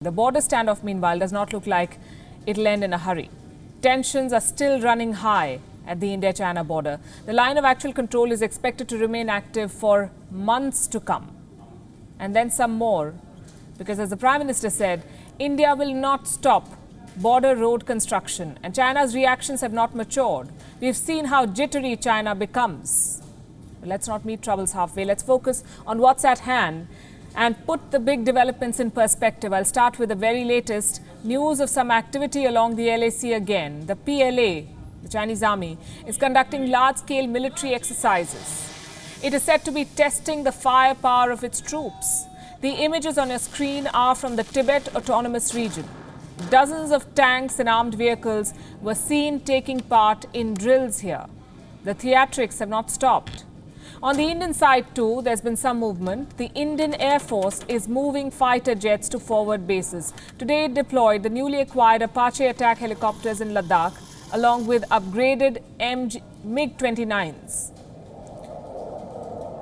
The border standoff, meanwhile, does not look like it'll end in a hurry. Tensions are still running high at the India-China border. The line of actual control is expected to remain active for months to come. And then some more, because as the Prime Minister said, India will not stop border road construction, and China's reactions have not matured. We've seen how jittery China becomes. But let's not meet troubles halfway. Let's focus on what's at hand and put the big developments in perspective. I'll start with the very latest news of some activity along the LAC again. The P.L.A, the Chinese army, is conducting large-scale military exercises. It is said to be testing the firepower of its troops. The images on your screen are from the Tibet autonomous region. Dozens of tanks and armed vehicles were seen taking part in drills here. The theatrics have not stopped. On the Indian side too, there's been some movement. The Indian Air Force is moving fighter jets to forward bases. Today it deployed the newly acquired Apache attack helicopters in Ladakh, along with upgraded MiG-29s.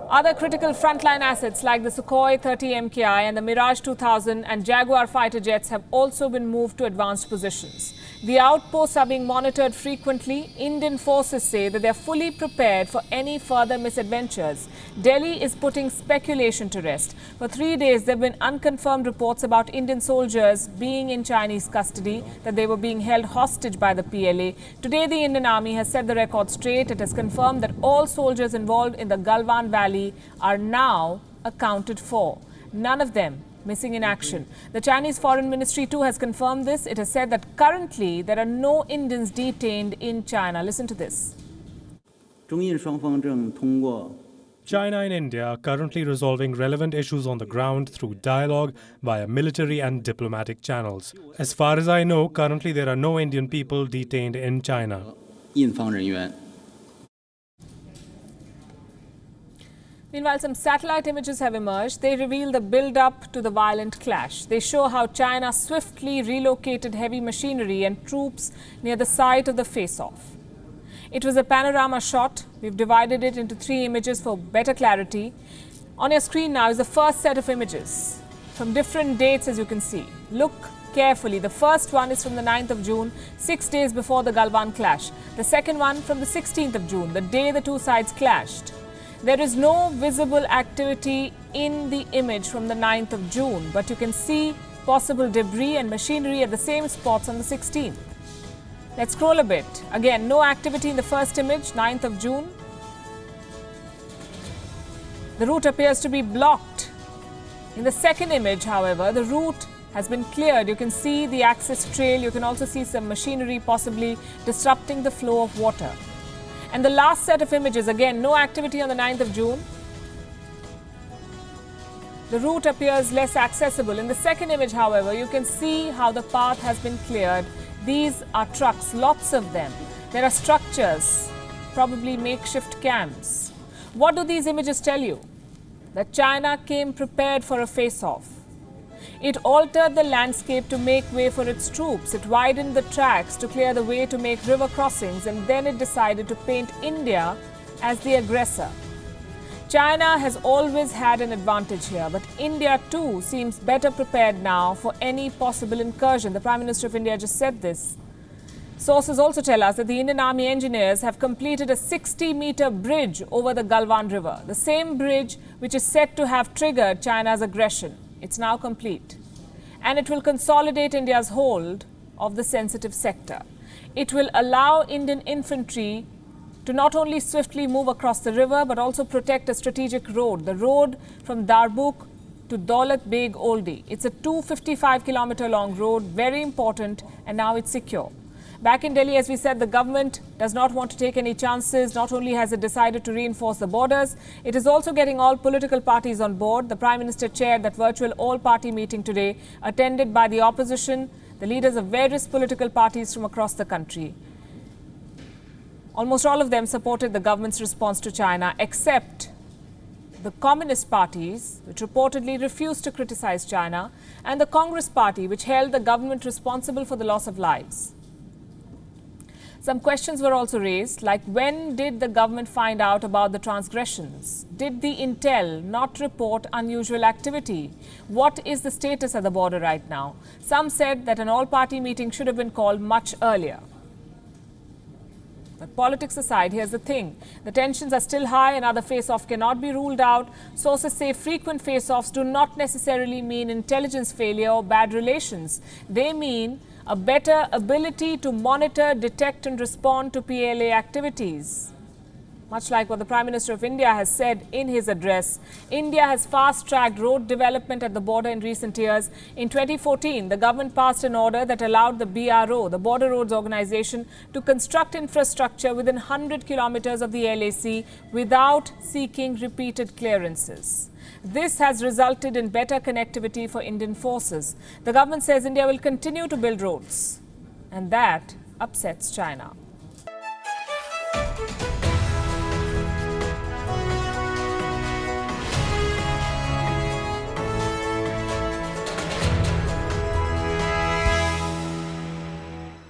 Other critical frontline assets like the Sukhoi 30 MKI and the Mirage 2000 and Jaguar fighter jets have also been moved to advanced positions. The outposts are being monitored frequently. Indian forces say that they are fully prepared for any further misadventures. Delhi is putting speculation to rest. For 3 days, there have been unconfirmed reports about Indian soldiers being in Chinese custody, that they were being held hostage by the P.L.A. Today, the Indian Army has set the record straight. It has confirmed that all soldiers involved in the Galwan Valley are now accounted for. None of them missing in action. The Chinese Foreign Ministry too has confirmed this. It has said that currently there are no Indians detained in China. Listen to this. China and India are currently resolving relevant issues on the ground through dialogue via military and diplomatic channels. As far as I know, currently there are no Indian people detained in China. Meanwhile, some satellite images have emerged. They reveal the build-up to the violent clash. They show how China swiftly relocated heavy machinery and troops near the site of the face-off. It was a panorama shot. We've divided it into 3 images for better clarity. On your screen now is the first set of images from different dates, as you can see. Look carefully. The first one is from the 9th of June, 6 days before the Galwan clash. The second one from the 16th of June, the day the two sides clashed. There is no visible activity in the image from the 9th of June, but you can see possible debris and machinery at the same spots on the 16th. Let's scroll a bit. Again, no activity in the first image, 9th of June. The route appears to be blocked. In the second image, however, the route has been cleared. You can see the access trail. You can also see some machinery possibly disrupting the flow of water. And the last set of images, again, no activity on the 9th of June. The route appears less accessible. In the second image, however, you can see how the path has been cleared. These are trucks, lots of them. There are structures, probably makeshift camps. What do these images tell you? That China came prepared for a face-off. It altered the landscape to make way for its troops. It widened the tracks to clear the way to make river crossings, and then it decided to paint India as the aggressor. China has always had an advantage here, but India too seems better prepared now for any possible incursion. The Prime Minister of India just said this. Sources also tell us that the Indian Army engineers have completed a 60-meter bridge over the Galwan River, the same bridge which is said to have triggered China's aggression. It's now complete, and it will consolidate India's hold of the sensitive sector. It will allow Indian infantry to not only swiftly move across the river, but also protect a strategic road, the road from Darbuk to Daulat Beg Oldi. It's a 255-kilometer long road, very important, and now it's secure. Back in Delhi, as we said, the government does not want to take any chances. Not only has it decided to reinforce the borders, it is also getting all political parties on board. The Prime Minister chaired that virtual all-party meeting today, attended by the opposition, the leaders of various political parties from across the country. Almost all of them supported the government's response to China, except the communist parties, which reportedly refused to criticize China, and the Congress party, which held the government responsible for the loss of lives. Some questions were also raised, like when did the government find out about the transgressions? Did the intel not report unusual activity? What is the status at the border right now? Some said that an all-party meeting should have been called much earlier. But politics aside, here's the thing. The tensions are still high, another face-off cannot be ruled out. Sources say frequent face-offs do not necessarily mean intelligence failure or bad relations. They mean a better ability to monitor, detect and respond to P.L.A. activities. Much like what the Prime Minister of India has said in his address, India has fast-tracked road development at the border in recent years. In 2014, the government passed an order that allowed the BRO, the Border Roads Organization, to construct infrastructure within 100 kilometers of the LAC without seeking repeated clearances. This has resulted in better connectivity for Indian forces. The government says India will continue to build roads, and that upsets China.